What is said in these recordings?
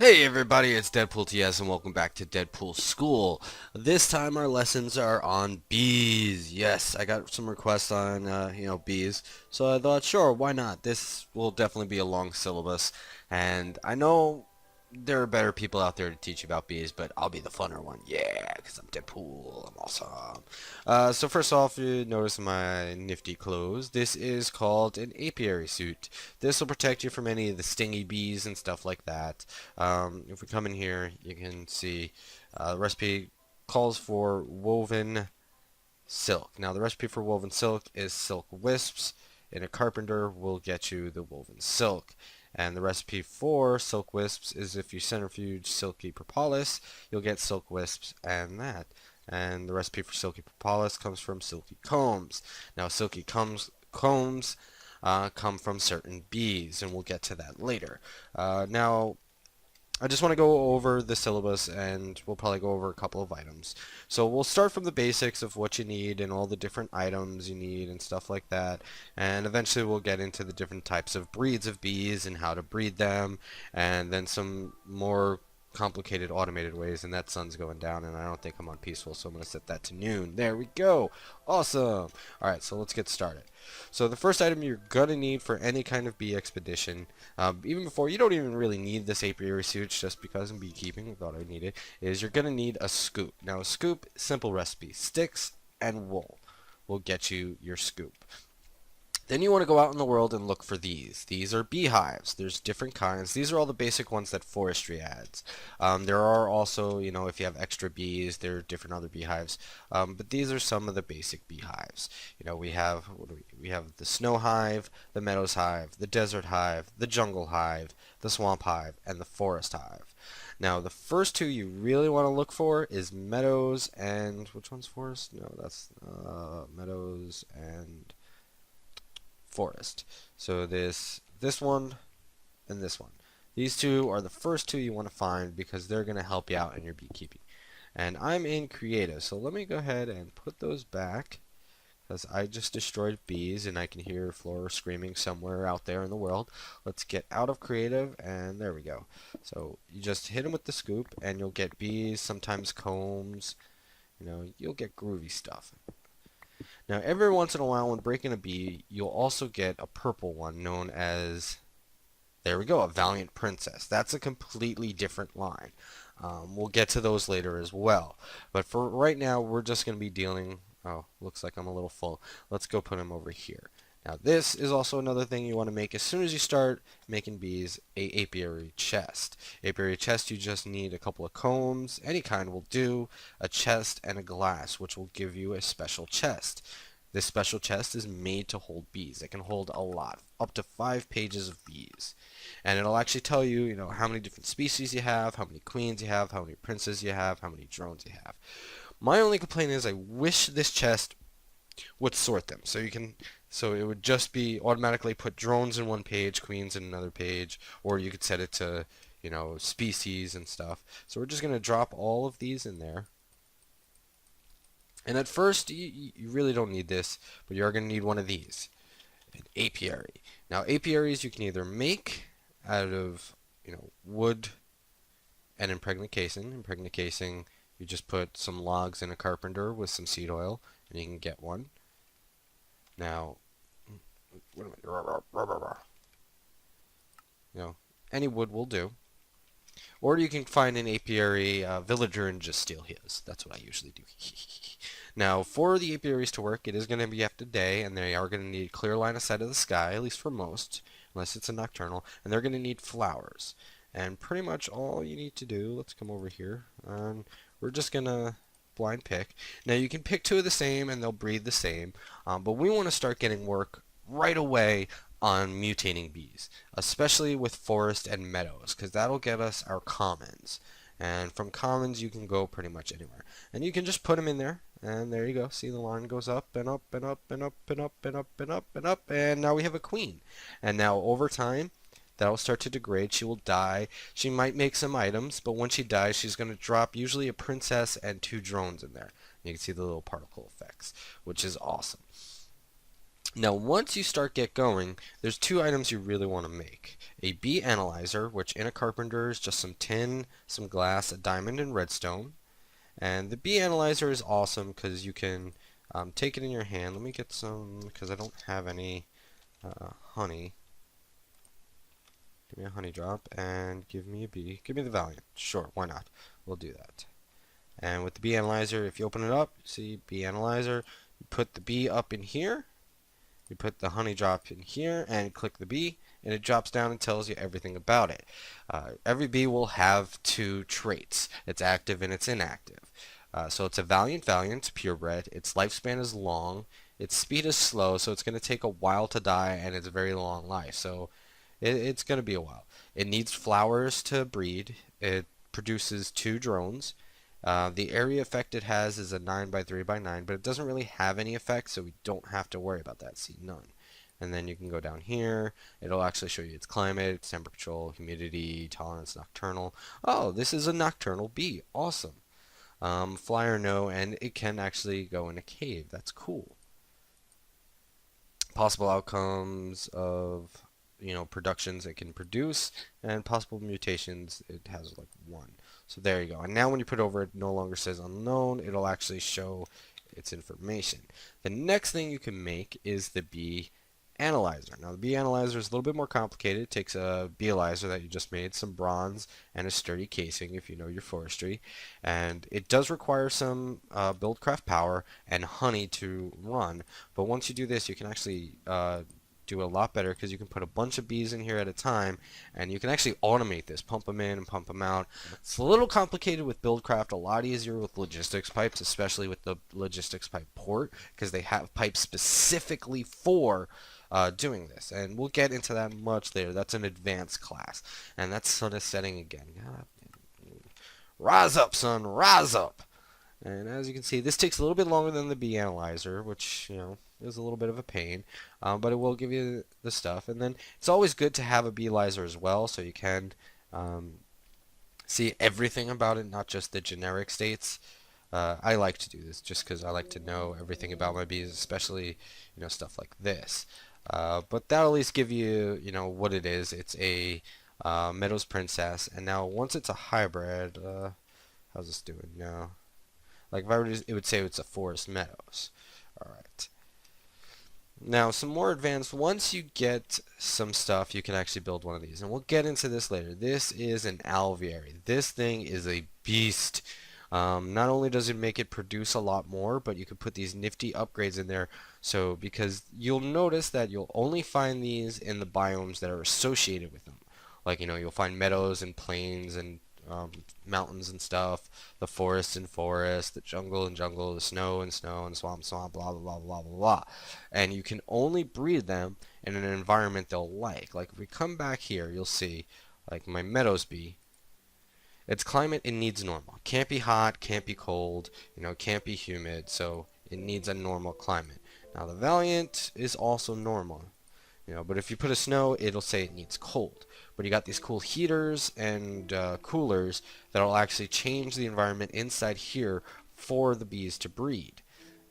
Hey everybody, it's Deadpool TS and welcome back to Deadpool School. This time our lessons are on bees. Yes, I got some requests on, bees. So I thought, sure, why not? This will definitely be a long syllabus. And I know there are better people out there to teach you about bees, but I'll be the funner one. Yeah, because I'm Deadpool. I'm awesome. So first off, you notice my nifty clothes. This is called an apiary suit. This will protect you from any of the stingy bees and stuff like that. If we come in here, you can see the recipe calls for woven silk. Now, the recipe for woven silk is silk wisps, and a carpenter will get you the woven silk. And the recipe for silk wisps is if you centrifuge silky propolis, you'll get silk wisps and that. And the recipe for silky propolis comes from silky combs. Now, combs come from certain bees, and we'll get to that later. Now, I just want to go over the syllabus and we'll probably go over a couple of items. So we'll start from the basics of what you need and all the different items you need and stuff like that. And eventually we'll get into the different types of breeds of bees and how to breed them, and then some more complicated automated ways. And that sun's going down and I don't think I'm on peaceful, so I'm going to set that to noon. There we go. Awesome. Alright, so let's get started. So the first item you're going to need for any kind of bee expedition, even before, you don't even really need this apiary suit just because in beekeeping we thought I need it, is you're going to need a scoop. Now a scoop, simple recipe, sticks and wool will get you your scoop. Then you want to go out in the world and look for these. These are beehives. There's different kinds. These are all the basic ones that forestry adds. There are also, if you have extra bees, there are different other beehives. But these are some of the basic beehives. We have we have the snow hive, the meadows hive, the desert hive, the jungle hive, the swamp hive, and the forest hive. Now, the first two you really want to look for is meadows and which one's forest? No, that's meadows and forest. So this one and this one. These two are the first two you want to find because they're going to help you out in your beekeeping. And I'm in creative, so let me go ahead and put those back because I just destroyed bees and I can hear Flora screaming somewhere out there in the world. Let's get out of creative, and there we go. So you just hit them with the scoop and you'll get bees, sometimes combs, you'll get groovy stuff. Now, every once in a while, when breaking a bee, you'll also get a purple one known as, there we go, a Valiant Princess. That's a completely different line. We'll get to those later as well. But for right now, we're just going to be dealing, oh, looks like I'm a little full. Let's go put him over here. Now, this is also another thing you want to make as soon as you start making bees, a apiary chest. Apiary chest, you just need a couple of combs, any kind will do, a chest, and a glass, which will give you a special chest. This special chest is made to hold bees. It can hold a lot, up to 5 pages of bees. And it'll actually tell you, how many different species you have, how many queens you have, how many princes you have, how many drones you have. My only complaint is I wish this chest would sort them. So it would just be automatically put drones in one page, queens in another page, or you could set it to, species and stuff. So we're just going to drop all of these in there. And at first, you really don't need this, but you are going to need one of these, an apiary. Now, apiaries you can either make out of, wood and impregnate casing. Impregnate casing, you just put some logs in a carpenter with some seed oil, and you can get one. Now, any wood will do. Or you can find an apiary villager and just steal his. That's what I usually do. Now, for the apiaries to work, it is going to be after day, and they are going to need a clear line of sight of the sky, at least for most, unless it's a nocturnal, and they're going to need flowers. And pretty much all you need to do, let's come over here, and we're just going to blind pick. Now, you can pick two of the same, and they'll breed the same, but we want to start getting work right away on mutating bees, especially with forest and meadows, because that'll get us our commons. And from commons, you can go pretty much anywhere. And you can just put them in there, and there you go. See, the line goes up and up and up and up and up and up and up and up, and now we have a queen. And now over time, that'll start to degrade. She will die. She might make some items, but when she dies, she's going to drop usually a princess and 2 drones in there. You can see the little particle effects, which is awesome. Now, once you start get going, there's two items you really want to make. A bee analyzer, which in a carpenter is just some tin, some glass, a diamond, and redstone. And the bee analyzer is awesome because you can take it in your hand. Let me get some, because I don't have any honey. Give me a honey drop and give me a bee. Give me the Valiant. Sure, why not? We'll do that. And with the bee analyzer, if you open it up, see bee analyzer, you put the bee up in here. You put the honey drop in here and click the bee, and it drops down and tells you everything about it. Every bee will have two traits. It's active and it's inactive. So it's a valiant, purebred. Its lifespan is long. Its speed is slow, so it's going to take a while to die, and it's a very long life. So it's going to be a while. It needs flowers to breed. It produces two drones. The area effect it has is a 9 by 3 by 9, but it doesn't really have any effect, so we don't have to worry about that. See, none. And then you can go down here. It'll actually show you its climate, its temperature control, humidity, tolerance, nocturnal. Oh, this is a nocturnal bee. Awesome. Flyer no, and it can actually go in a cave. That's cool. Possible outcomes of productions it can produce, and possible mutations it has like one. So there you go. And now when you put over, it no longer says unknown. It'll actually show its information. The next thing you can make is the bee analyzer. Now the bee analyzer is a little bit more complicated. It takes a beealyzer that you just made, some bronze, and a sturdy casing if you know your forestry. And it does require some buildcraft power and honey to run. But once you do this, you can actually do a lot better because you can put a bunch of bees in here at a time, and you can actually automate this, pump them in and pump them out. It's a little complicated with buildcraft, a lot easier with logistics pipes, especially with the logistics pipe port, because they have pipes specifically for doing this, and we'll get into that much later. That's an advanced class, and that's sun is setting again. God, rise up, sun, rise up. And as you can see, this takes a little bit longer than the bee analyzer, which, is a little bit of a pain, but it will give you the stuff. And then it's always good to have a bee analyzer as well, so you can see everything about it, not just the generic states. I like to do this just because I like to know everything about my bees, especially, stuff like this. But that'll at least give you, what it is. It's a Meadows Princess, and now once it's a hybrid, how's this doing now? Like if I were to, it would say it's a Forest Meadows. Alright. Now, some more advanced, once you get some stuff, you can actually build one of these. And we'll get into this later. This is an alveary. This thing is a beast. Not only does it make it produce a lot more, but you can put these nifty upgrades in there. So, because you'll notice that you'll only find these in the biomes that are associated with them. Like, you'll find meadows and plains and mountains and stuff, the forest and forest, the jungle and jungle, the snow and snow, and swamp, swamp, blah, blah, blah, blah, blah, blah. And you can only breed them in an environment they'll like. Like if we come back here, you'll see, like my meadows bee, its climate, it needs normal. Can't be hot, can't be cold, can't be humid, so it needs a normal climate. Now the Valiant is also normal. But if you put a snow, it'll say it needs cold. But you got these cool heaters and coolers that'll actually change the environment inside here for the bees to breed.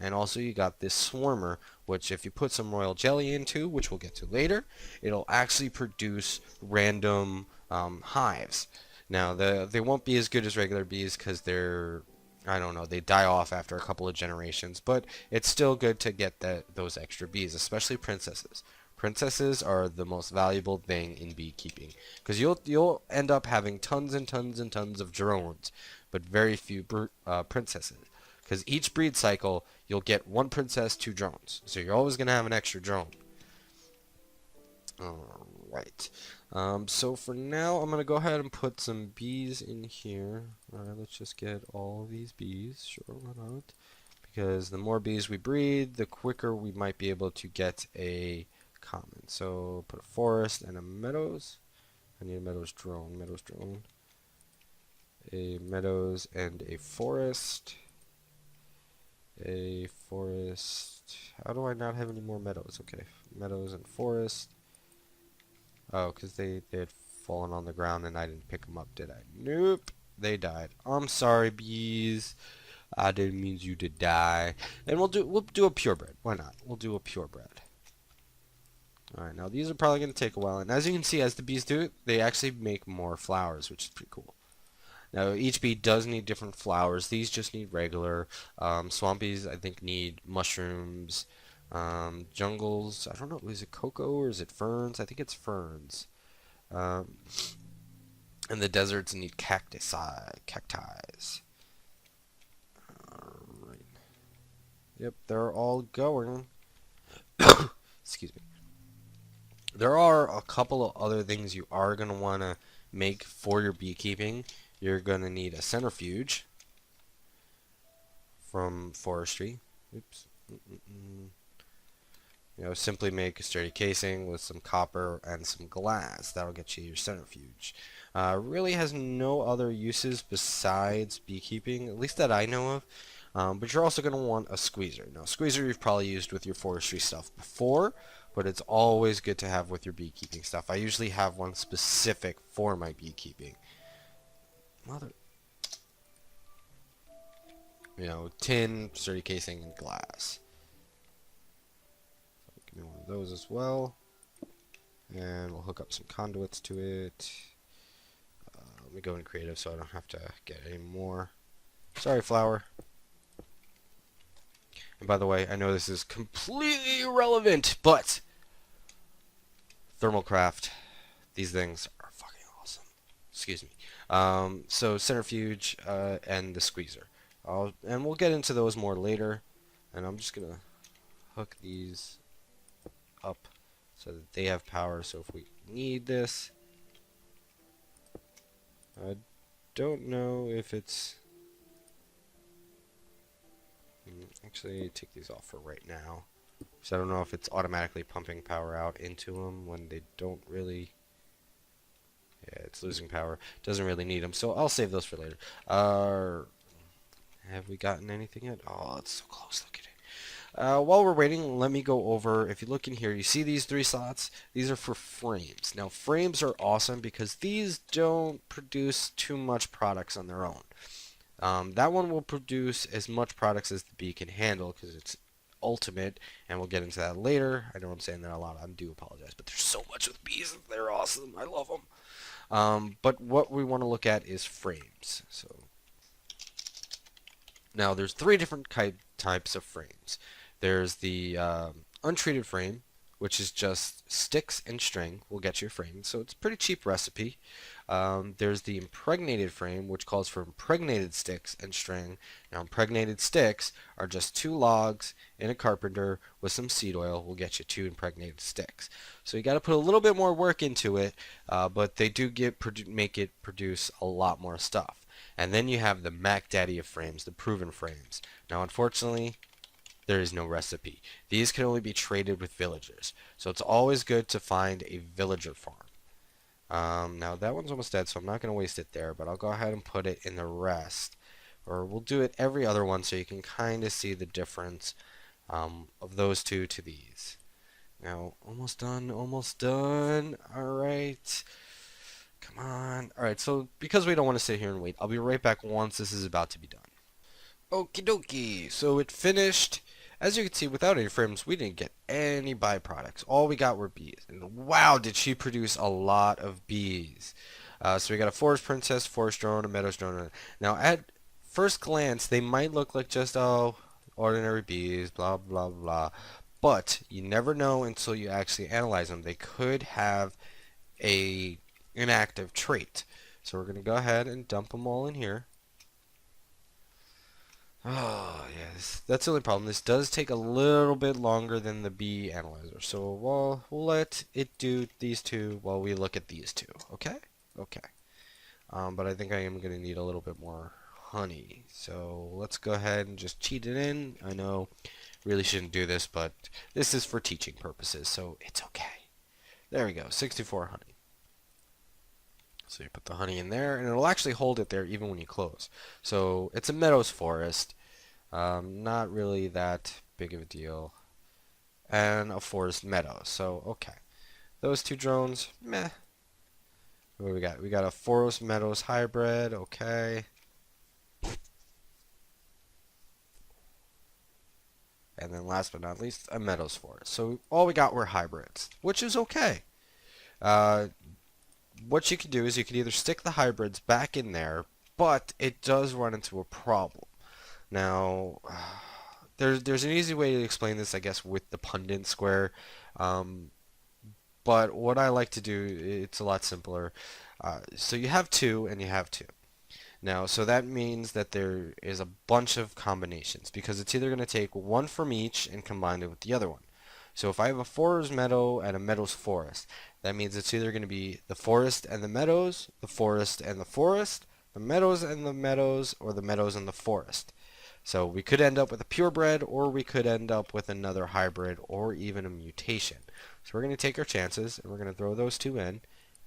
And also you got this swarmer, which if you put some royal jelly into, which we'll get to later, it'll actually produce random hives. Now they won't be as good as regular bees because they're, I don't know, they die off after a couple of generations, but it's still good to get those extra bees, especially princesses. Princesses are the most valuable thing in beekeeping because you'll end up having tons and tons and tons of drones, but very few princesses. Because each breed cycle, you'll get one princess, two drones. So you're always going to have an extra drone. Alright. So for now, I'm going to go ahead and put some bees in here. Alright, let's just get all of these bees. Sure, why not? Because the more bees we breed, the quicker we might be able to get a common. So put a forest and a meadows. I need a meadows drone. Meadows drone. A meadows and a forest. A forest. How do I not have any more meadows? Okay, meadows and forest. Oh, because they had fallen on the ground and I didn't pick them up, did I? Nope, they died. I'm sorry, bees. I didn't mean you to die. And we'll do a purebred. Why not? We'll do a purebred. Alright, now these are probably going to take a while, and as you can see, as the bees do it, they actually make more flowers, which is pretty cool. Now, each bee does need different flowers. These just need regular. Swampies, I think, need mushrooms. Jungles, I don't know, is it cocoa or is it ferns? I think it's ferns. Um, and the deserts need cacti. Alright. Yep, they're all going. Excuse me. There are a couple of other things you are going to want to make for your beekeeping. You're going to need a centrifuge from Forestry. Oops. You know, simply make a sturdy casing with some copper and some glass. That'll get you your centrifuge. Really has no other uses besides beekeeping, at least that I know of. But you're also going to want a squeezer. Now, a squeezer you've probably used with your forestry stuff before, but it's always good to have with your beekeeping stuff. I usually have one specific for my beekeeping. Mother... You know, tin, sturdy casing, and glass. So give me one of those as well. And we'll hook up some conduits to it. Let me go in creative so I don't have to get any more. Sorry, flower. And by the way, I know this is completely irrelevant, but Thermalcraft, these things are fucking awesome. Excuse me. So centrifuge and the squeezer. And we'll get into those more later. And I'm just gonna hook these up so that they have power. So if we need this, I don't know if it's... Actually, take these off for right now. So I don't know if it's automatically pumping power out into them when they don't really... Yeah, it's losing power. Doesn't really need them. So I'll save those for later. Have we gotten anything yet? Oh, it's so close. Look at it. While we're waiting, let me go over, if you look in here, you see these 3 slots? These are for frames. Now, frames are awesome because these don't produce too much products on their own. That one will produce as much products as the bee can handle because it's ultimate, and we'll get into that later. I know I'm saying that a lot. I do apologize, but there's so much with bees. They're awesome. I love them. But what we want to look at is frames. So now there's 3 different types of frames. There's the untreated frame, which is just sticks and string will get you a frame. So it's a pretty cheap recipe. There's the impregnated frame, which calls for impregnated sticks and string. Now, impregnated sticks are just 2 logs in a carpenter with some seed oil will get you 2 impregnated sticks. So you got to put a little bit more work into it, but they do make it produce a lot more stuff. And then you have the Mac Daddy of frames, the proven frames. Now, unfortunately, there is no recipe. These can only be traded with villagers. So it's always good to find a villager farm. Now that one's almost dead, so I'm not going to waste it there, but I'll go ahead and put it in the rest. Or we'll do it every other one so you can kind of see the difference of those 2 to these. Now, almost done, almost done. Alright. Come on. Alright, so because we don't want to sit here and wait, I'll be right back once this is about to be done. Okie dokie. So it finished. As you can see, without any frames, we didn't get any byproducts. All we got were bees. And wow, did she produce a lot of bees. So we got a forest princess, forest drone, a meadows drone. Now, at first glance, they might look like just, oh, ordinary bees, blah, blah, blah. But you never know until you actually analyze them. They could have an inactive trait. So we're going to go ahead and dump them all in here. Oh, yes. That's the only problem. This does take a little bit longer than the bee analyzer. So we'll let it do these 2 while we look at these 2. Okay? Okay. But I think I am going to need a little bit more honey. So let's go ahead and just cheat it in. I know really shouldn't do this, but this is for teaching purposes, so it's okay. There we go. 64 honey. So you put the honey in there, and it'll actually hold it there even when you close. So it's a meadows forest. Not really that big of a deal. And a forest meadow. So, okay. Those 2 drones, meh. What do we got? We got a forest meadows hybrid. Okay. and then last but not least, a meadows forest. So all we got were hybrids, which is okay. Uh, what you can do is you can either stick the hybrids back in there, but it does run into a problem. Now, there's an easy way to explain this, I guess, with the pundit square. Um, but what I like to do, it's a lot simpler. So you have two and you have two. Now, so that means that there is a bunch of combinations because it's either going to take one from each and combine it with the other one. So if I have a forest meadow and a meadows forest, that means it's either going to be the forest and the meadows, the forest and the forest, the meadows and the meadows, or the meadows and the forest. So we could end up with a purebred, or we could end up with another hybrid, or even a mutation. So we're going to take our chances, and we're going to throw those two in,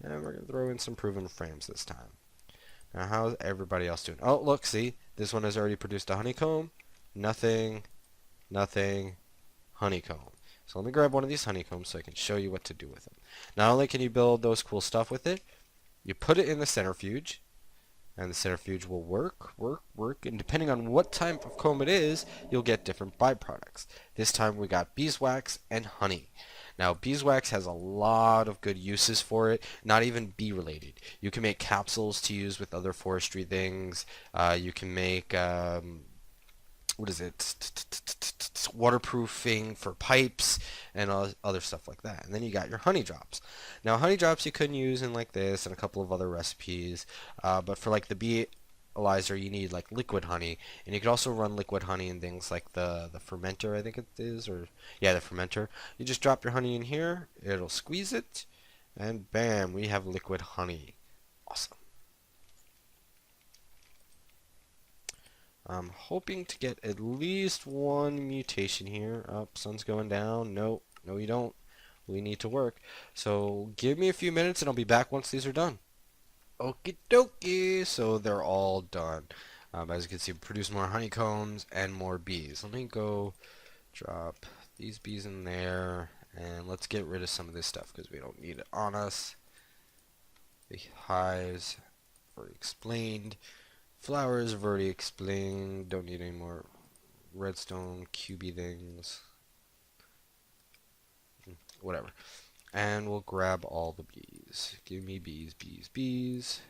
and we're going to throw in some proven frames this time. Now, how's everybody else doing? Oh, look, see? This one has already produced a honeycomb. Nothing, nothing, honeycomb. So let me grab one of these honeycombs so I can show you what to do with them. Not only can you build those cool stuff with it, you put it in the centrifuge, and the centrifuge will work, and depending on what type of comb it is, you'll get different byproducts. This time we got beeswax and honey. Now, beeswax has a lot of good uses for it, not even bee related. You can make capsules to use with other forestry things. You can make what is it? Waterproofing for pipes and other stuff like that. And then you got your honey drops. Now, honey drops you can use in like this and a couple of other recipes, but for like the bee Eliza, you need like liquid honey, and you could also run liquid honey in things like the fermenter, I think it is, or yeah, the fermenter. You just drop your honey in here, it'll squeeze it, and bam, we have liquid honey. Awesome. I'm hoping to get at least one mutation here. Oh, sun's going down. No, no, you don't. We need to work. So give me a few minutes, and I'll be back once these are done. Okie dokie. So they're all done. As you can see, produce more honeycombs and more bees. Let me go drop these bees in there, and let's get rid of some of this stuff because we don't need it on us. The hives, already explained. Flowers, I've already explained. Don't need any more redstone QB things. Whatever. And we'll grab all the bees. Give me bees, bees, bees.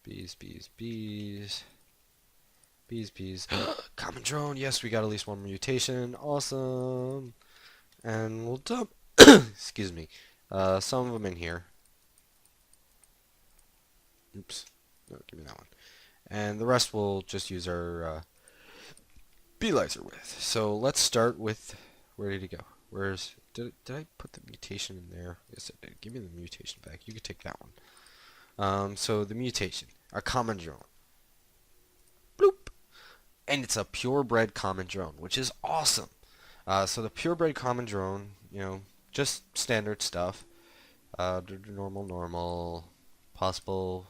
Bees, bees, bees. Bees, bees. Common drone. Yes, we got at least one mutation. Awesome. And we'll dump, excuse me, some of them in here. Oops. No, give me that one. And the rest we'll just use our bee laser with. So let's start with, where did he go? Did I put the mutation in there? Yes, I did. Give me the mutation back. You could take that one. So the mutation, a common drone. Bloop. And it's a purebred common drone, which is awesome. So the purebred common drone, you know, just standard stuff. Normal, possible,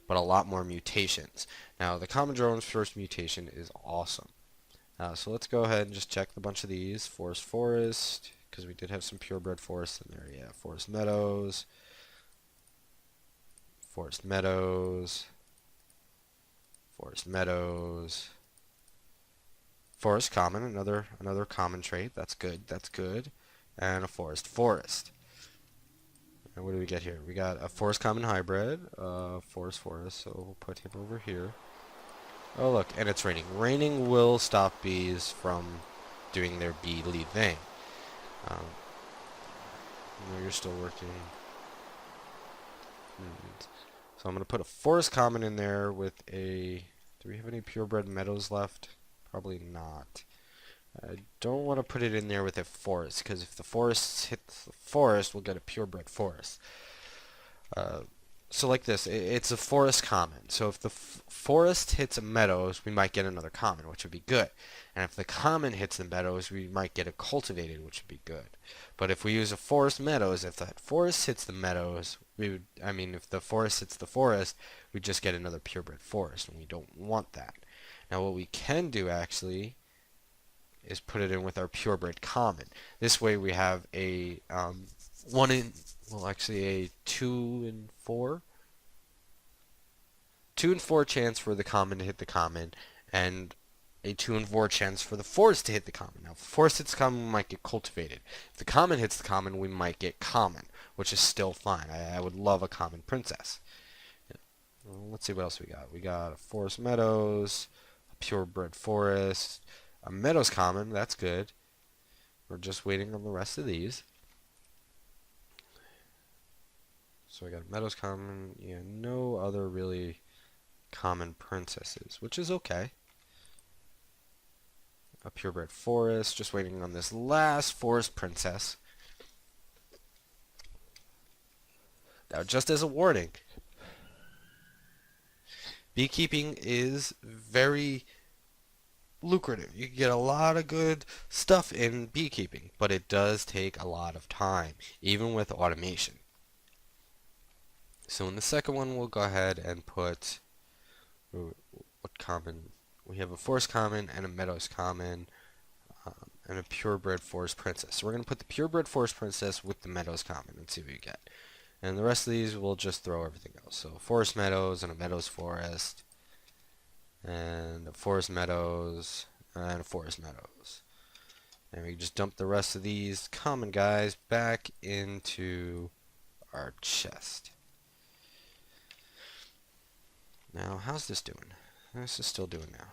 but a lot more mutations. Now, the common drone's first mutation is awesome. So let's go ahead and just check a bunch of these. Forest, because we did have some purebred forests in there. Yeah, forest meadows, forest meadows, forest meadows, forest common, another common trait. That's good, that's good. And a forest. And what do we get here? We got a forest common hybrid, forest, so we'll put him over here. Oh look, and it's raining. Raining will stop bees from doing their bee-ly thing. No, you're still working. So I'm going to put a forest common in there with a... Do we have any purebred meadows left? Probably not. I don't want to put it in there with a forest, because if the forest hits the forest, we'll get a purebred forest. So like this, it's a forest common. So if the forest hits a meadows, we might get another common, which would be good. And if the common hits the meadows, we might get a cultivated, which would be good. But if we use a forest meadows, if that forest hits the meadows, if the forest hits the forest, we just get another purebred forest, and we don't want that. Now what we can do actually is put it in with our purebred common. This way we have a a 2 in 4. 2 in 4 chance for the common to hit the common, and a 2 in 4 chance for the forest to hit the common. Now, if the forest hits the common, we might get cultivated. If the common hits the common, we might get common, which is still fine. I would love a common princess. Well, let's see what else we got. We got a forest meadows, a purebred forest, a meadows common. That's good. We're just waiting on the rest of these. So I got a meadows common. Yeah, no other really common princesses, which is okay. A purebred forest, just waiting on this last forest princess. Now, just as a warning, beekeeping is very lucrative. You can get a lot of good stuff in beekeeping, but it does take a lot of time, even with automation. So in the second one, we'll go ahead and put what common. We have a forest common and a meadows common and a purebred forest princess. So we're going to put the purebred forest princess with the meadows common and see what we get. And the rest of these, we'll just throw everything else. So forest meadows and a meadows forest and a forest meadows and a forest meadows. And we just dump the rest of these common guys back into our chest. Now, how's this doing? This is still doing now.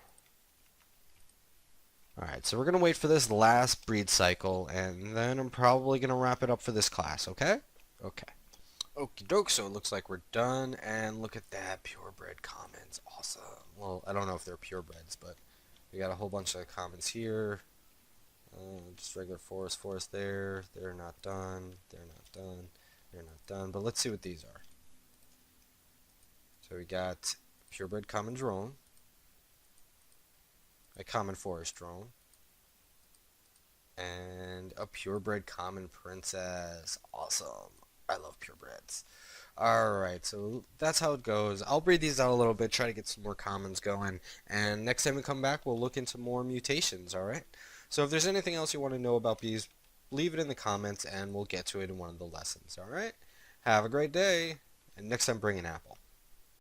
Alright, so we're going to wait for this last breed cycle, and then I'm probably going to wrap it up for this class, okay? Okay. Okie doke, so it looks like we're done, and look at that, purebred commons, awesome. Well, I don't know if they're purebreds, but we got a whole bunch of commons here. Just regular forest there. They're not done, they're not done, they're not done, but let's see what these are. So we got purebred common drone, a common forest drone, and a purebred common princess. Awesome. I love purebreds. Alright, so that's how it goes. I'll breed these out a little bit, try to get some more commons going, and next time we come back, we'll look into more mutations, alright? So if there's anything else you want to know about bees, leave it in the comments, and we'll get to it in one of the lessons, alright? Have a great day, and next time bring an apple.